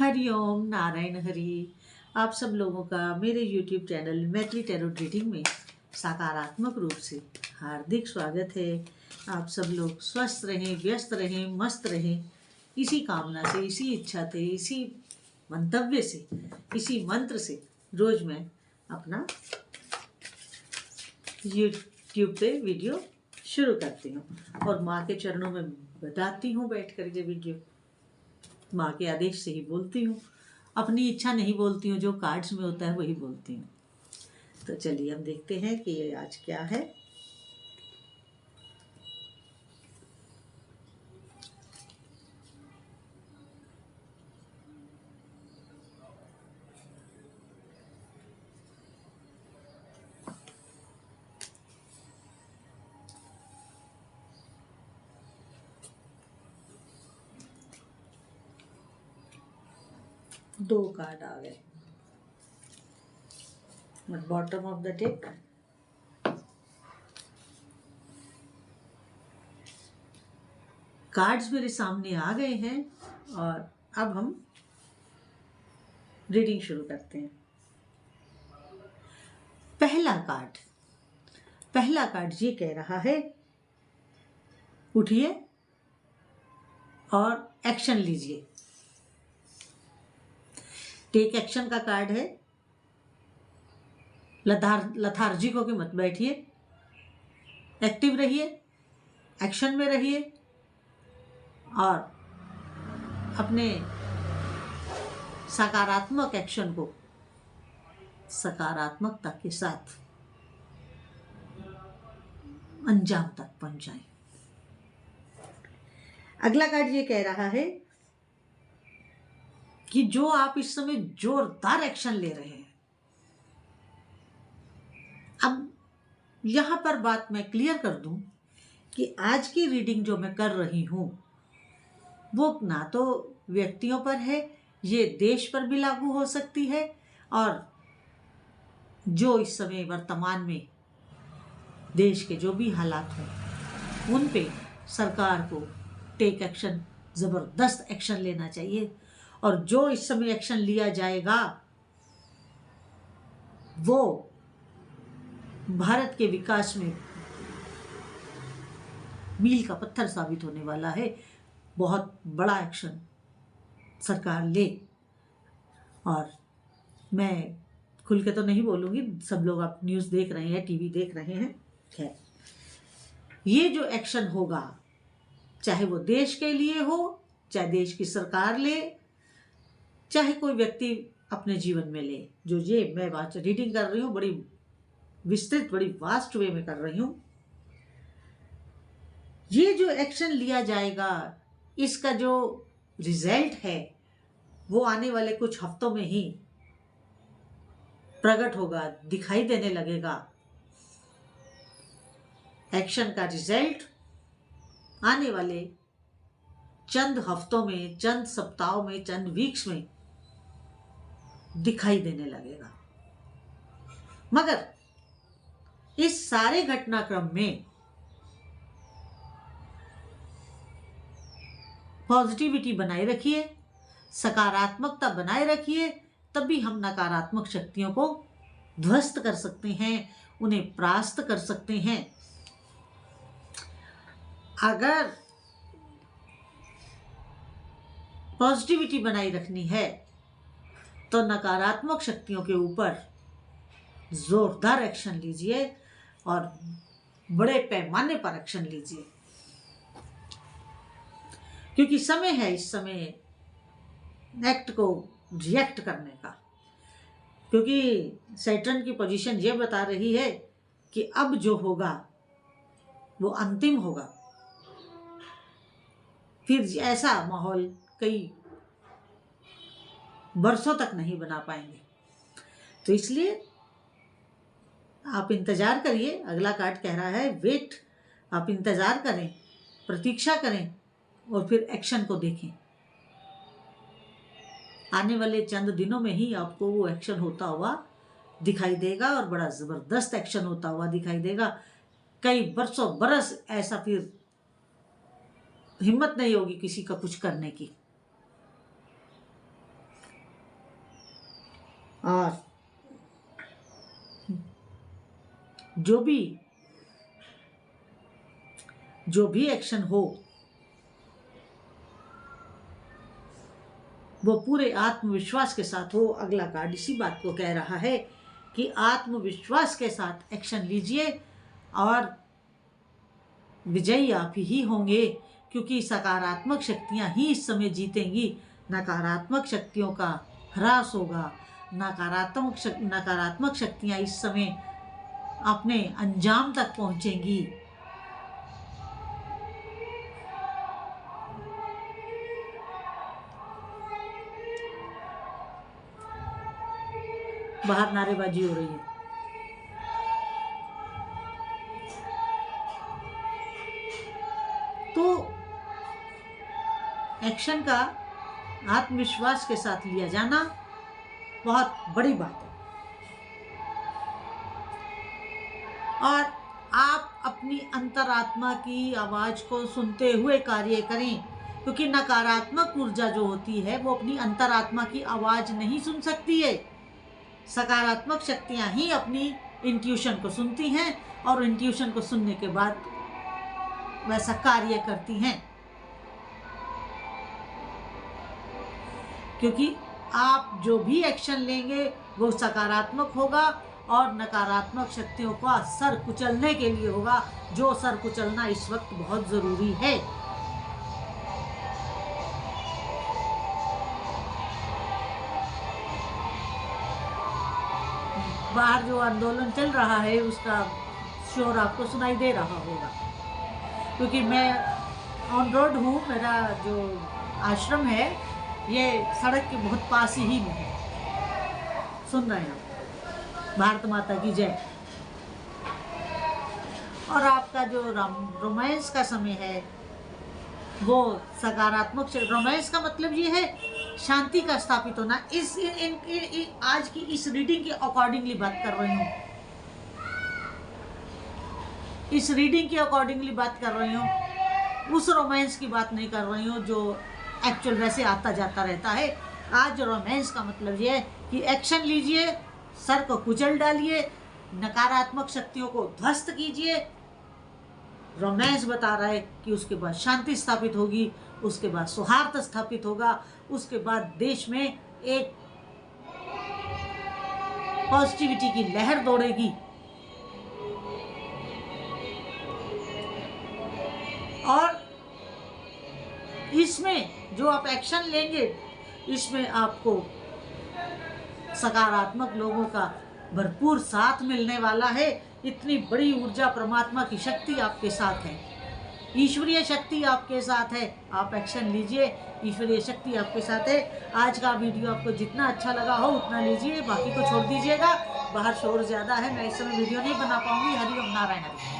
हरिओम नारायण हरि। आप सब लोगों का मेरे YouTube channel Maithili tarot reading में सकारात्मक रूप से हार्दिक स्वागत है। आप सब लोग स्वस्थ रहें, व्यस्त रहें, मस्त रहें। इसी कामना से, इसी इच्छा से, इसी मंतव्य से, इसी मंत्र से रोज मैं अपना YouTube पे वीडियो शुरू करती हूँ और माँ के चरणों में बताती हूँ बैठ करके वीडियो। माँ के आदेश से ही बोलती हूँ, अपनी इच्छा नहीं बोलती हूँ, जो कार्ड्स में होता है वही बोलती हूँ। तो चलिए हम देखते हैं कि ये आज क्या है। दो कार्ड आ गए bottom of the deck. Cards मेरे सामने आ गए हैं और अब हम रीडिंग शुरू करते हैं। पहला कार्ड ये कह रहा है, उठिए और एक्शन लीजिए। टेक एक्शन का कार्ड है। लथार्जिक होकर मत बैठिए, एक्टिव रहिए, एक्शन में रहिए और अपने सकारात्मक एक्शन को सकारात्मकता के साथ अंजाम तक पहुंचाएं। अगला कार्ड ये कह रहा है कि जो आप इस समय जोरदार एक्शन ले रहे हैं, अब यहां पर बात मैं क्लियर कर दूं कि आज की रीडिंग जो मैं कर रही हूं वो ना तो व्यक्तियों पर है, ये देश पर भी लागू हो सकती है और जो इस समय वर्तमान में देश के जो भी हालात हों उन पे सरकार को टेक एक्शन, जबरदस्त एक्शन लेना चाहिए। और जो इस समय एक्शन लिया जाएगा वो भारत के विकास में मील का पत्थर साबित होने वाला है। बहुत बड़ा एक्शन सरकार ले। और मैं खुल के तो नहीं बोलूंगी, सब लोग आप न्यूज़ देख रहे हैं, टीवी देख रहे हैं। खैर, ये जो एक्शन होगा चाहे वो देश के लिए हो, चाहे देश की सरकार ले, चाहे कोई व्यक्ति अपने जीवन में ले, जो ये मैं बात रीडिंग कर रही हूँ बड़ी विस्तृत, बड़ी वास्ट वे में कर रही हूँ। ये जो एक्शन लिया जाएगा इसका जो रिजल्ट है वो आने वाले कुछ हफ्तों में ही प्रकट होगा, दिखाई देने लगेगा। एक्शन का रिजल्ट आने वाले चंद हफ्तों में, चंद सप्ताहों में, चंद वीक्स में दिखाई देने लगेगा। मगर इस सारे घटनाक्रम में पॉजिटिविटी बनाए रखिए, सकारात्मकता बनाए रखिए, तभी हम नकारात्मक शक्तियों को ध्वस्त कर सकते हैं, उन्हें परास्त कर सकते हैं। अगर पॉजिटिविटी बनाई रखनी है तो नकारात्मक शक्तियों के ऊपर जोरदार एक्शन लीजिए और बड़े पैमाने पर एक्शन लीजिए, क्योंकि समय है इस समय एक्ट को रिएक्ट करने का। क्योंकि सैटर्न की पोजीशन ये बता रही है कि अब जो होगा वो अंतिम होगा, फिर ऐसा माहौल कई वर्षों तक नहीं बना पाएंगे। तो इसलिए आप इंतजार करिए। अगला कार्ड कह रहा है वेट, आप इंतजार करें, प्रतीक्षा करें और फिर एक्शन को देखें। आने वाले चंद दिनों में ही आपको वो एक्शन होता हुआ दिखाई देगा और बड़ा जबरदस्त एक्शन होता हुआ दिखाई देगा। कई बरसों बरस ऐसा फिर हिम्मत नहीं होगी किसी का कुछ करने की। और जो भी एक्शन हो वो पूरे आत्मविश्वास के साथ हो। अगला कार्ड इसी बात को कह रहा है कि आत्मविश्वास के साथ एक्शन लीजिए और विजयी आप ही होंगे, क्योंकि सकारात्मक शक्तियां ही इस समय जीतेंगी। नकारात्मक शक्तियों का ह्रास होगा। नकारात्मक शक्तियां इस समय अपने अंजाम तक पहुंचेंगी। बाहर नारेबाजी हो रही है। तो एक्शन का आत्मविश्वास के साथ लिया जाना बहुत बड़ी बात है। और आप अपनी अंतरात्मा की आवाज को सुनते हुए कार्य करें, क्योंकि नकारात्मक ऊर्जा जो होती है वो अपनी अंतरात्मा की आवाज नहीं सुन सकती है। सकारात्मक शक्तियां ही अपनी इंट्यूशन को सुनती हैं और इंट्यूशन को सुनने के बाद वैसा कार्य करती हैं, क्योंकि आप जो भी एक्शन लेंगे वो सकारात्मक होगा और नकारात्मक शक्तियों का सर कुचलने के लिए होगा, जो सर कुचलना इस वक्त बहुत जरूरी है। बाहर जो आंदोलन चल रहा है उसका शोर आपको सुनाई दे रहा होगा, क्योंकि मैं ऑन रोड हूँ। मेरा जो आश्रम है ये सड़क के बहुत पास ही में है। सुन रहे हैं आप? भारत माता की जय। और आपका जो रोमांस का समय है वो सकारात्मक। रोमांस का मतलब ये है शांति का स्थापित होना। आज की इस रीडिंग के अकॉर्डिंगली बात कर रही हूँ। इस रीडिंग के अकॉर्डिंगली बात कर रही हूँ, उस रोमांस की बात नहीं कर रही हूँ जो एक्चुअल वैसे आता जाता रहता है। आज रोमांस का मतलब ये है कि एक्शन लीजिए, सर को कुचल डालिए, नकारात्मक शक्तियों को ध्वस्त कीजिए। रोमांस बता रहा है कि उसके बाद शांति स्थापित होगी, उसके बाद सौहार्द स्थापित होगा, उसके बाद देश में एक पॉजिटिविटी की लहर दौड़ेगी। और इसमें जो आप एक्शन लेंगे इसमें आपको सकारात्मक लोगों का भरपूर साथ मिलने वाला है। इतनी बड़ी ऊर्जा, परमात्मा की शक्ति आपके साथ है, ईश्वरीय शक्ति आपके साथ है। आप एक्शन लीजिए, ईश्वरीय शक्ति आपके साथ है। आज का वीडियो आपको जितना अच्छा लगा हो उतना लीजिए, बाकी को छोड़ दीजिएगा। बाहर शोर ज़्यादा है, मैं इस समय वीडियो नहीं बना पाऊंगी। हरि ओम नारायण हरि।